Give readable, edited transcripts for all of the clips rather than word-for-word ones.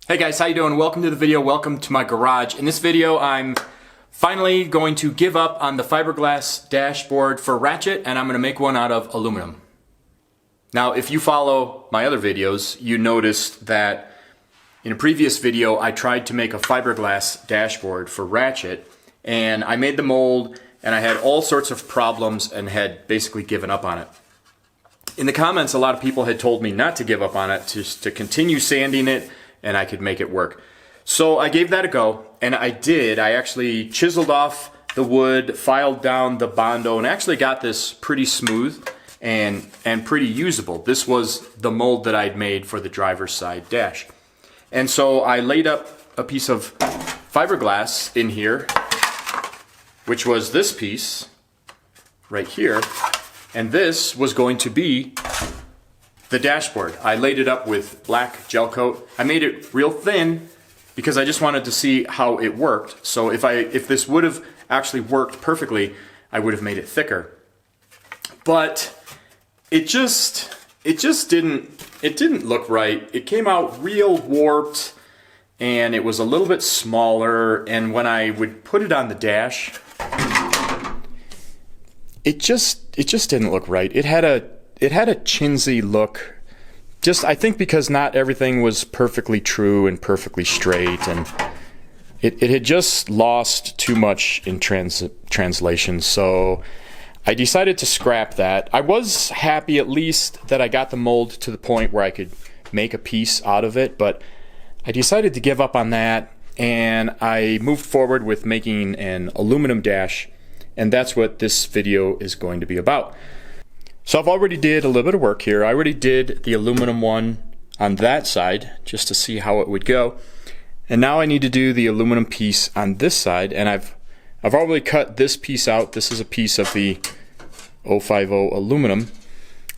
Hey guys, how you doing? Welcome to the video. Welcome to my garage. In this video, I'm finally going to give up on the fiberglass dashboard for Wratchet, and I'm going to make one out of aluminum. Now, if you follow my other videos, you noticed that in a previous video, I tried to make a fiberglass dashboard for Wratchet, and I made the mold, and I had all sorts of problems and had basically given up on it. In the comments, a lot of people had told me not to give up on it, to continue sanding it, and I could make it work. So I gave that a go, and I did. I actually chiseled off the wood, filed down the Bondo, and actually got this pretty smooth and pretty usable. This was the mold that I'd made for the driver's side dash. And so I laid up a piece of fiberglass in here, which was this piece right here, and this was going to be the dashboard. I laid it up with black gel coat. I made it real thin because I just wanted to see how it worked. So if this would have actually worked perfectly, I would have made it thicker. But it just didn't look right. It came out real warped, and it was a little bit smaller, and when I would put it on the dash, it just didn't look right. It had a chintzy look. I think because not everything was perfectly true and perfectly straight, and it had just lost too much in translation. So I decided to scrap that. I was happy at least that I got the mold to the point where I could make a piece out of it, but I decided to give up on that, and I moved forward with making an aluminum dash, and that's what this video is going to be about. So I've already did a little bit of work here. I already did the aluminum one on that side just to see how it would go. And now I need to do the aluminum piece on this side, and I've already cut this piece out. This is a piece of the 050 aluminum,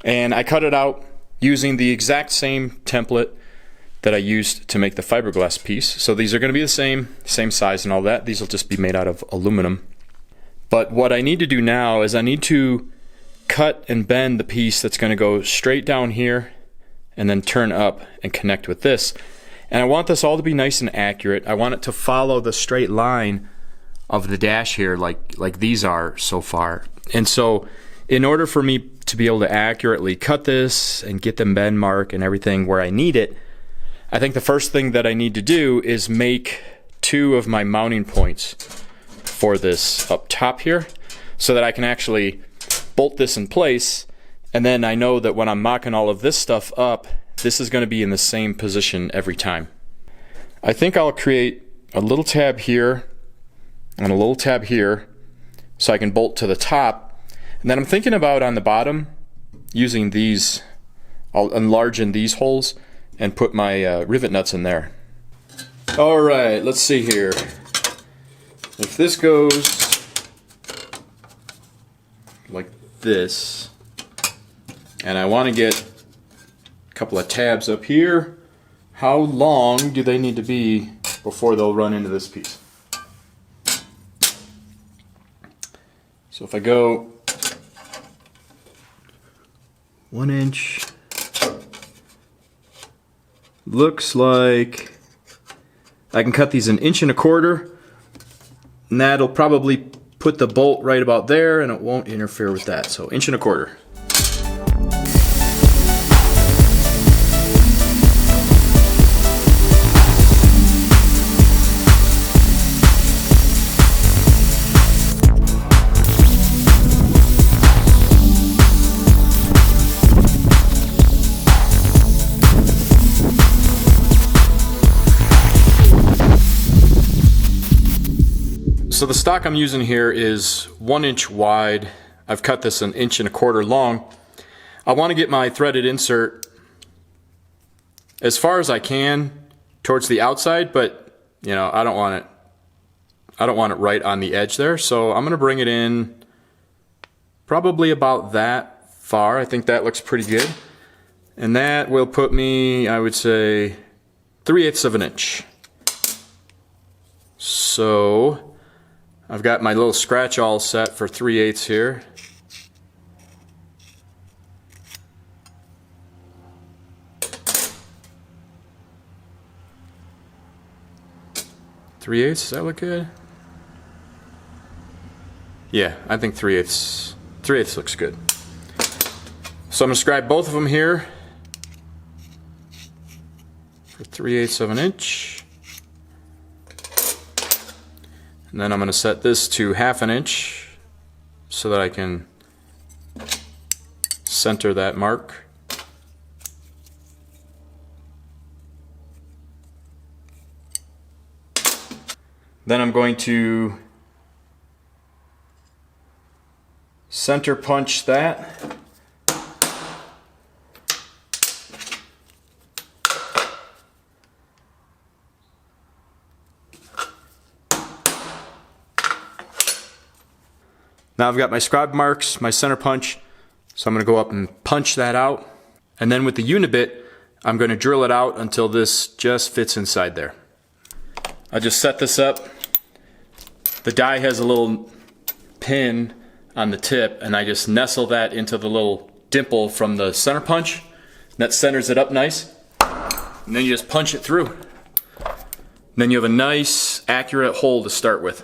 and I cut it out using the exact same template that I used to make the fiberglass piece. So these are going to be the same size and all that. These will just be made out of aluminum. But what I need to do now is I need to cut and bend the piece that's going to go straight down here and then turn up and connect with this. And I want this all to be nice and accurate. I want it to follow the straight line of the dash here like these are so far. And so in order for me to be able to accurately cut this and get the bend mark and everything where I need it, I think the first thing that I need to do is make two of my mounting points for this up top here so that I can actually bolt this in place, and then I know that when I'm mocking all of this stuff up, this is going to be in the same position every time. I think I'll create a little tab here and a little tab here so I can bolt to the top, and then I'm thinking about on the bottom using these. I'll enlarge in these holes and put my rivet nuts in there. Alright, let's see here. If this goes like this, and I want to get a couple of tabs up here, how long do they need to be before they'll run into this piece? So if I go 1 inch, looks like I can cut these 1.25 inches, and that'll probably put the bolt right about there, and it won't interfere with that. So 1.25 inches. So the stock I'm using here is 1 inch wide. I've cut this 1.25 inches long. I want to get my threaded insert as far as I can towards the outside, but you know, I don't want it right on the edge there. So I'm going to bring it in probably about that far. I think that looks pretty good. And that will put me, I would say, 3/8 of an inch. So I've got my little scratch all set for 3/8 here. 3/8, does that look good? Yeah, I think 3/8. 3/8 looks good. So I'm going to scribe both of them here for 3/8 of an inch. And then I'm going to set this to 1/2 inch so that I can center that mark. Then I'm going to center punch that. Now I've got my scribe marks, my center punch, so I'm going to go up and punch that out. And then with the unibit, I'm going to drill it out until this just fits inside there. I'll just set this up. The die has a little pin on the tip, and I just nestle that into the little dimple from the center punch. And that centers it up nice. And then you just punch it through. And then you have a nice, accurate hole to start with.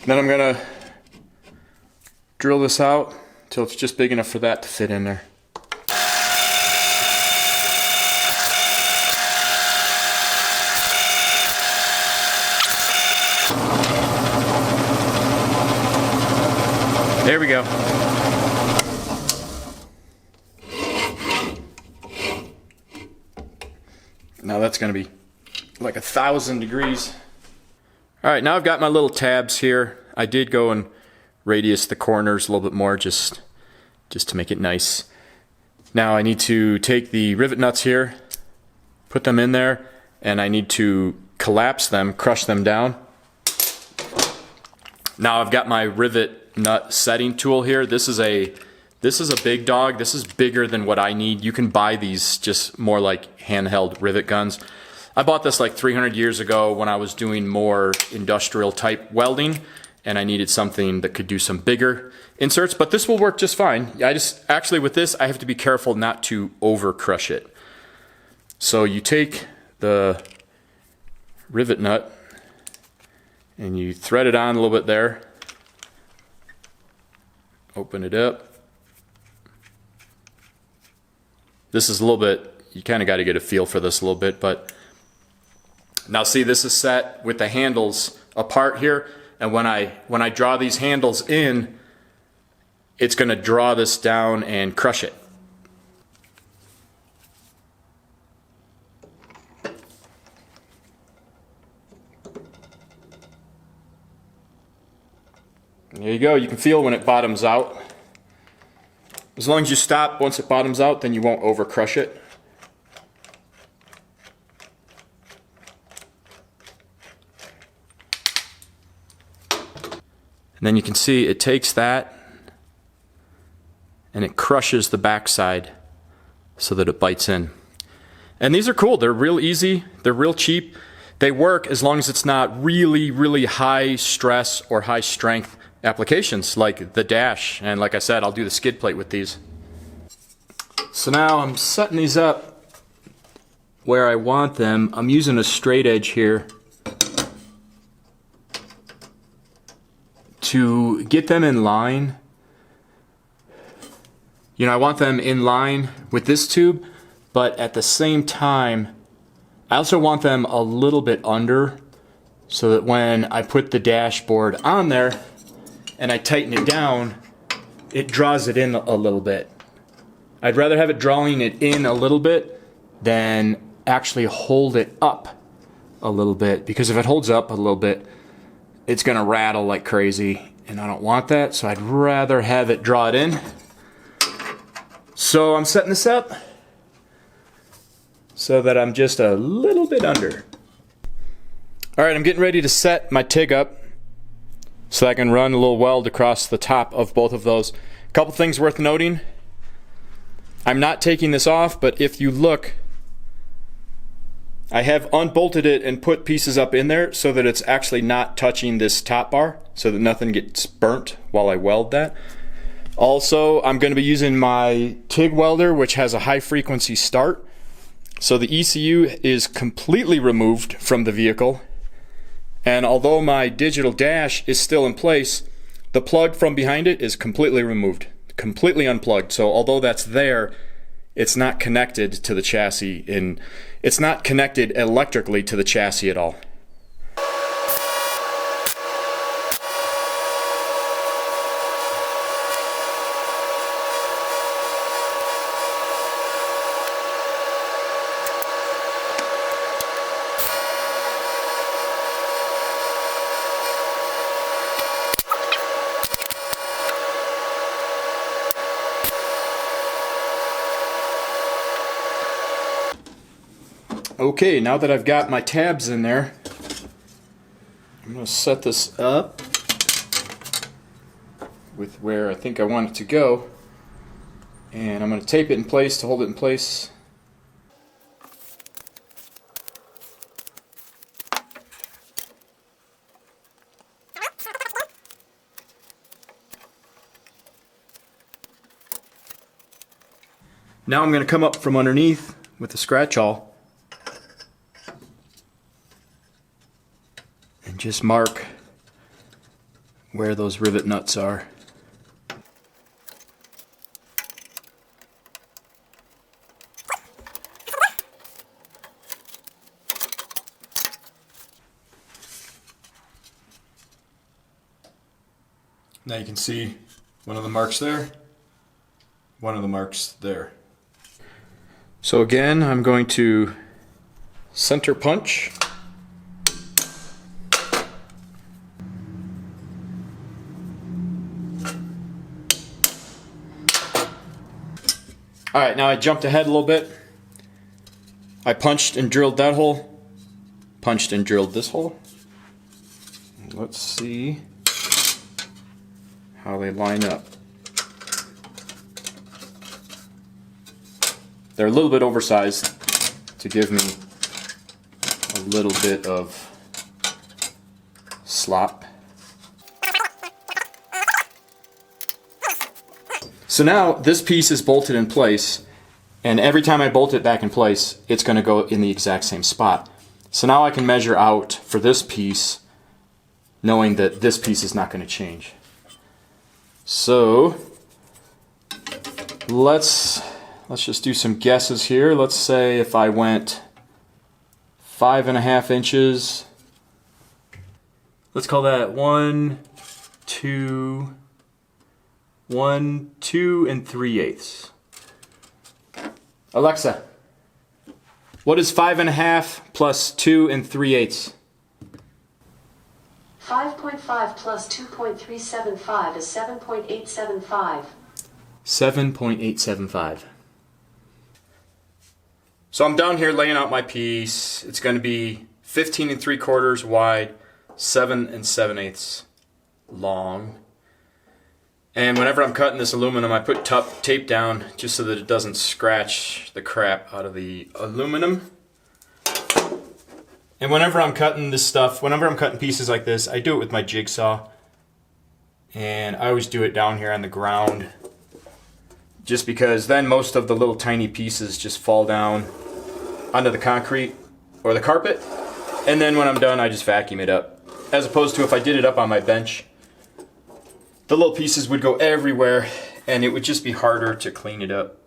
Then I'm gonna drill this out until it's just big enough for that to fit in there. There we go. Now that's gonna be like 1,000 degrees. All right, now I've got my little tabs here. I did go and radius the corners a little bit more just to make it nice. Now I need to take the rivet nuts here, put them in there, and I need to collapse them, crush them down. Now I've got my rivet nut setting tool here. This is a big dog. This is bigger than what I need. You can buy these just more like handheld rivet guns. I bought this like 300 years ago when I was doing more industrial type welding, and I needed something that could do some bigger inserts, but this will work just fine. Actually with this, I have to be careful not to over crush it. So you take the rivet nut and you thread it on a little bit there. Open it up. This is a little bit, you kind of got to get a feel for this a little bit, but now see, this is set with the handles apart here, and when I draw these handles in, it's going to draw this down and crush it. There you go. You can feel when it bottoms out. As long as you stop once it bottoms out, then you won't over crush it. And then you can see it takes that and it crushes the backside so that it bites in. And these are cool. They're real easy. They're real cheap. They work as long as it's not really, really high stress or high strength applications like the dash. And like I said, I'll do the skid plate with these. So now I'm setting these up where I want them. I'm using a straight edge here to get them in line. You know, I want them in line with this tube, but at the same time, I also want them a little bit under so that when I put the dashboard on there and I tighten it down, it draws it in a little bit. I'd rather have it drawing it in a little bit than actually hold it up a little bit, because if it holds up a little bit, it's gonna rattle like crazy, and I don't want that, so I'd rather have it draw it in. So I'm setting this up so that I'm just a little bit under. All right, I'm getting ready to set my TIG up so I can run a little weld across the top of both of those. A couple things worth noting. I'm not taking this off, but if you look, I have unbolted it and put pieces up in there so that it's actually not touching this top bar, so that nothing gets burnt while I weld that. Also, I'm going to be using my TIG welder, which has a high frequency start. So the ECU is completely removed from the vehicle, and although my digital dash is still in place, the plug from behind it is completely removed, completely unplugged. So although that's there, it's not connected to the chassis, and it's not connected electrically to the chassis at all. Okay, now that I've got my tabs in there, I'm going to set this up with where I think I want it to go, and I'm going to tape it in place to hold it in place. Now I'm going to come up from underneath with the scratch awl and just mark where those rivet nuts are. Now you can see one of the marks there, one of the marks there. So again, I'm going to center punch. Alright, now I jumped ahead a little bit. I punched and drilled that hole, punched and drilled this hole. Let's see how they line up. They're a little bit oversized to give me a little bit of slop. So now this piece is bolted in place, and every time I bolt it back in place, it's going to go in the exact same spot. So now I can measure out for this piece, knowing that this piece is not going to change. So let's just do some guesses here. Let's say if I went 5.5 inches, let's call that 1, 2, 3/8. Alexa, what is 5.5 plus 2 3/8? 5.5 plus 2.375 is 7.875. 7.875. So I'm down here laying out my piece. It's going to be 15 3/4 wide, 7 7/8 long. And whenever I'm cutting this aluminum, I put tape down just so that it doesn't scratch the crap out of the aluminum. And whenever I'm cutting this stuff, whenever I'm cutting pieces like this, I do it with my jigsaw. And I always do it down here on the ground, just because then most of the little tiny pieces just fall down onto the concrete or the carpet. And then when I'm done, I just vacuum it up. As opposed to if I did it up on my bench, the little pieces would go everywhere and it would just be harder to clean it up.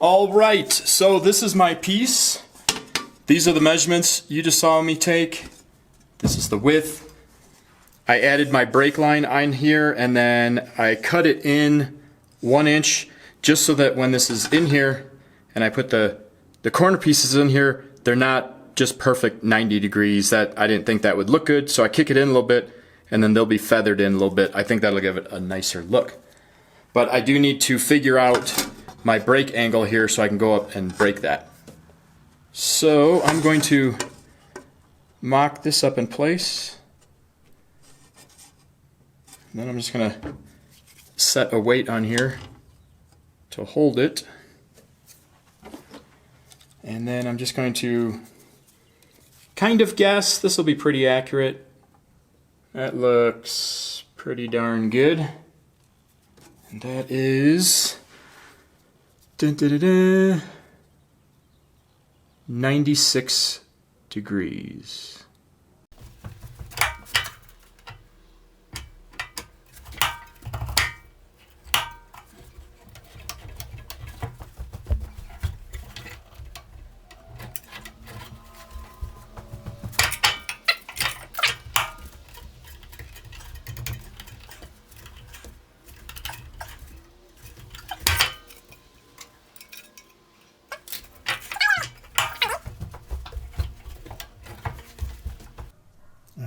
Alright, so this is my piece. These are the measurements you just saw me take. This is the width. I added my brake line on here and then I cut it in 1 inch just so that when this is in here and I put the corner pieces in here, they're not just perfect 90 degrees. That I didn't think that would look good, so I kick it in a little bit and then they'll be feathered in a little bit. I think that'll give it a nicer look. But I do need to figure out my brake angle here so I can go up and brake that. So I'm going to mock this up in place. And then I'm just going to set a weight on here to hold it. And then I'm just going to kind of guess this will be pretty accurate. That looks pretty darn good. And that is 96 degrees.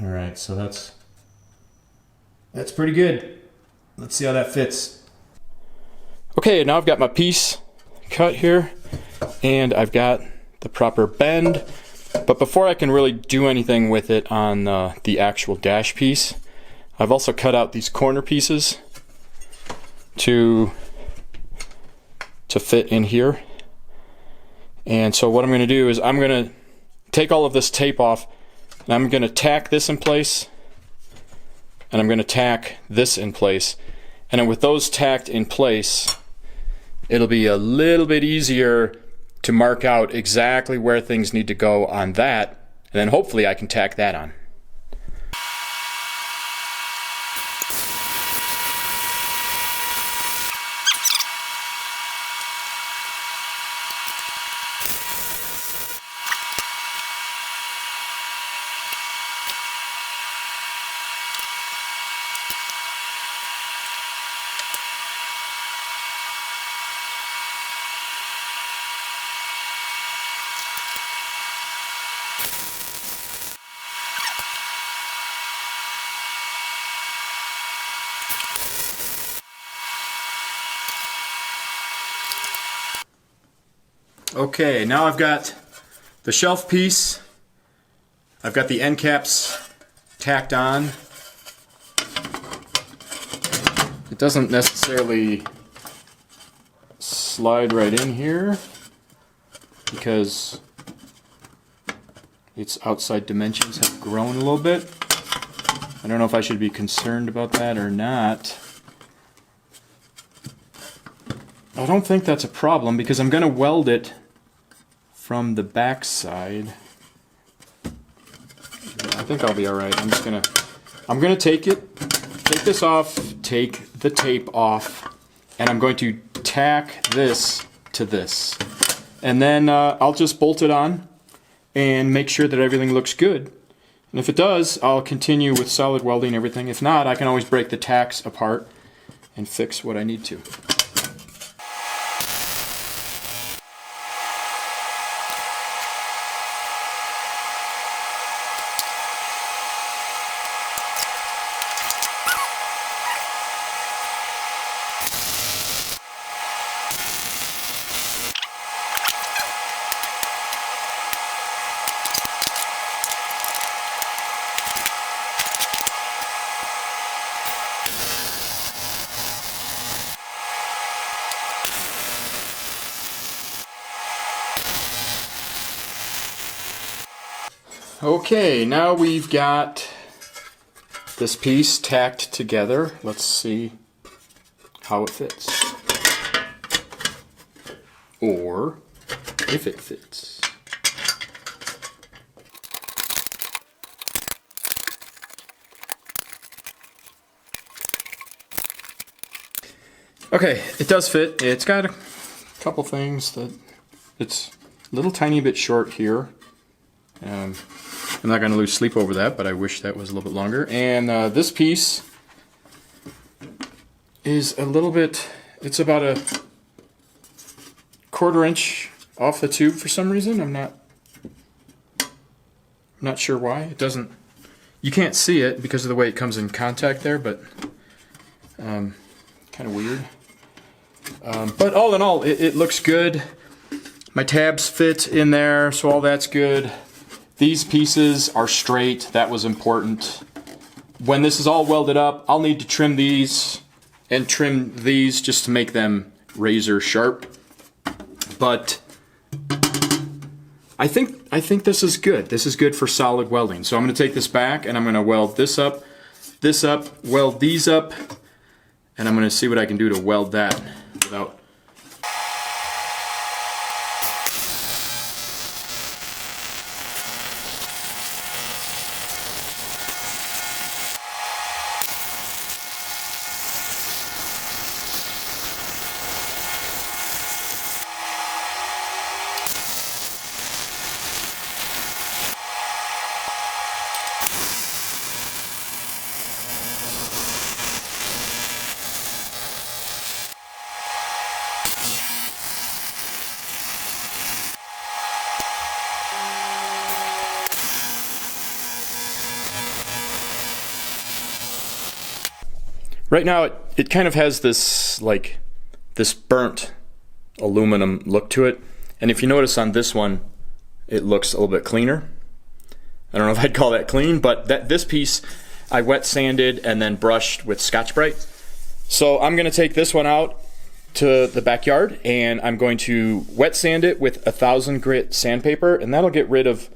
All right, so that's pretty good. Let's see how that fits. Okay, now I've got my piece cut here, and I've got the proper bend. But before I can really do anything with it on the actual dash piece, I've also cut out these corner pieces to fit in here. And so what I'm going to do is I'm going to take all of this tape off, and I'm going to tack this in place, and I'm going to tack this in place. And then with those tacked in place, it'll be a little bit easier to mark out exactly where things need to go on that, and then hopefully I can tack that on. Okay, now I've got the shelf piece, I've got the end caps tacked on. It doesn't necessarily slide right in here because its outside dimensions have grown a little bit. I don't know if I should be concerned about that or not. I don't think that's a problem because I'm going to weld it from the back side. I think I'll be all right. I'm gonna take this off, take the tape off, and I'm going to tack this to this. And then I'll just bolt it on and make sure that everything looks good. And if it does, I'll continue with solid welding and everything. If not, I can always break the tacks apart and fix what I need to. Okay, now we've got this piece tacked together. Let's see how it fits. Or if it fits. Okay, it does fit. It's got a couple things that it's a little tiny bit short here. I'm not going to lose sleep over that, but I wish that was a little bit longer. And this piece is a little bit, it's about a 1/4 inch off the tube for some reason. I'm not sure why. It doesn't, you can't see it because of the way it comes in contact there, but kind of weird. But all in all, it looks good. My tabs fit in there, so all that's good. These pieces are straight. That was important. When this is all welded up, I'll need to trim these and trim these just to make them razor sharp. But I think this is good. This is good for solid welding. So I'm going to take this back and I'm going to weld this up, weld these up, and I'm going to see what I can do to weld that without. Right now, it kind of has this, like, this burnt aluminum look to it. And if you notice on this one, it looks a little bit cleaner. I don't know if I'd call that clean, but this piece I wet sanded and then brushed with Scotch-Brite. So I'm going to take this one out to the backyard and I'm going to wet sand it with 1000 grit sandpaper, and that'll get rid of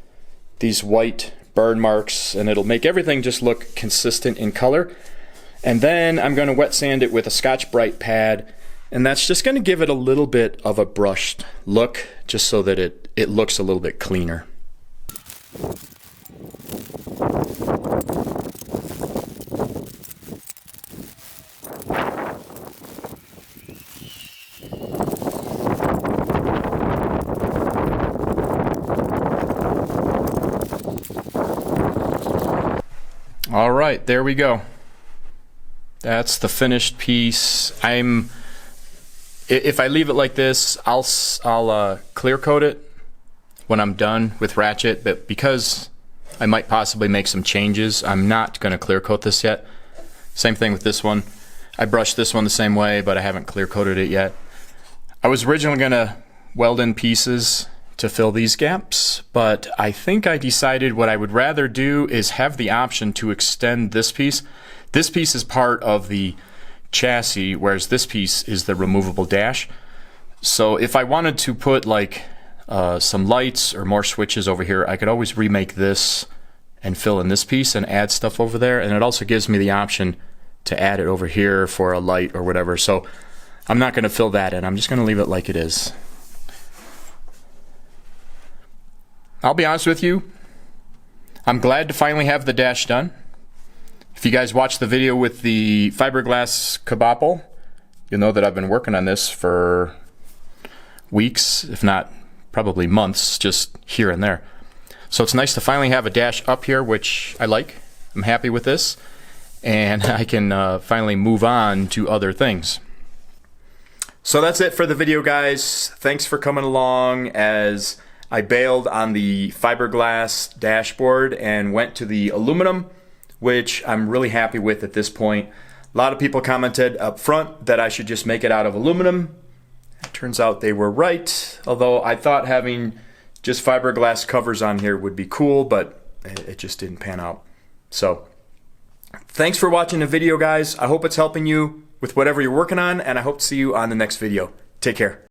these white burn marks and it'll make everything just look consistent in color. And then I'm going to wet sand it with a Scotch-Brite pad, and that's just going to give it a little bit of a brushed look, just so that it looks a little bit cleaner. All right, there we go. That's the finished piece. If I leave it like this, I'll clear coat it when I'm done with Wratchet, but because I might possibly make some changes, I'm not going to clear coat this yet. Same thing with this one. I brushed this one the same way, but I haven't clear coated it yet. I was originally going to weld in pieces to fill these gaps, but I think I decided what I would rather do is have the option to extend this piece. This piece is part of the chassis, whereas this piece is the removable dash. So if I wanted to put like some lights or more switches over here, I could always remake this and fill in this piece and add stuff over there. And it also gives me the option to add it over here for a light or whatever. So I'm not going to fill that in. I'm just going to leave it like it is. I'll be honest with you, I'm glad to finally have the dash done. If you guys watched the video with the fiberglass kabapple, you'll know that I've been working on this for weeks, if not probably months, just here and there. So it's nice to finally have a dash up here, which I like. I'm happy with this. And I can finally move on to other things. So that's it for the video, guys. Thanks for coming along as I bailed on the fiberglass dashboard and went to the aluminum, which I'm really happy with at this point. A lot of people commented up front that I should just make it out of aluminum. It turns out they were right, although I thought having just fiberglass covers on here would be cool, but it just didn't pan out. So thanks for watching the video, guys. I hope it's helping you with whatever you're working on, and I hope to see you on the next video. Take care.